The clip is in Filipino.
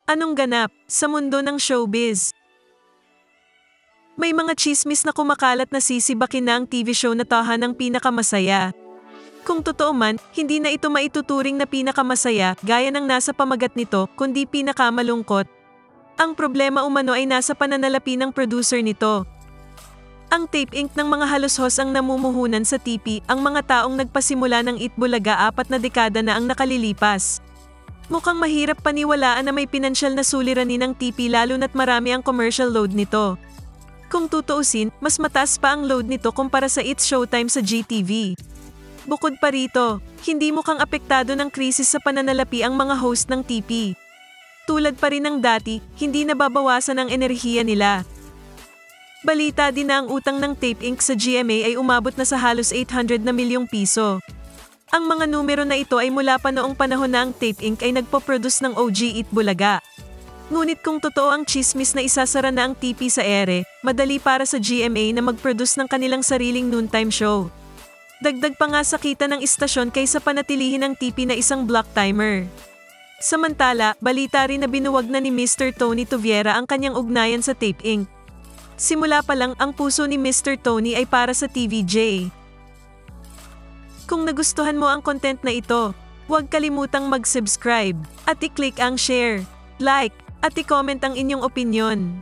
Anong ganap sa mundo ng showbiz? May mga chismis na kumakalat na sisibakin na ang TV show na tahanang pinakamasaya. Kung totoo man, hindi na ito maituturing na pinakamasaya gaya ng nasa pamagat nito, kundi pinakamalungkot. Ang problema umano ay nasa pananalapi ng producer nito. Ang Tape Inc. ng mga halos-hos ang namumuhunan sa TV, ang mga taong nagpasimula ng Itbulaga 4 na dekada na ang nakalilipas. Mukhang mahirap paniwalaan na may pinansyal na suliranin ng TV lalo na't marami ang commercial load nito. Kung tutuusin, mas mataas pa ang load nito kumpara sa It's Showtime sa GTV. Bukod pa rito, hindi mukhang apektado ng krisis sa pananalapi ang mga host ng TV. Tulad pa rin ng dati, hindi nababawasan ang enerhiya nila. Balita din na ang utang ng Tape Inc. sa GMA ay umabot na sa halos 800 na milyong piso. Ang mga numero na ito ay mula pa noong panahon na ang Tape Inc. ay nagpo-produce ng OG Itbulaga. Ngunit kung totoo ang chismis na isasara na ang TV sa ere, madali para sa GMA na mag-produce ng kanilang sariling noontime show. Dagdag pa nga sa kita ng istasyon kaysa panatilihin ang TV na isang block timer. Samantala, balita rin na binuwag na ni Mr. Tony Tuviera ang kanyang ugnayan sa Tape Inc. Simula pa lang ang puso ni Mr. Tony ay para sa TVJ. Kung nagustuhan mo ang content na ito, huwag kalimutang mag-subscribe at i-click ang share, like, at i-comment ang inyong opinyon.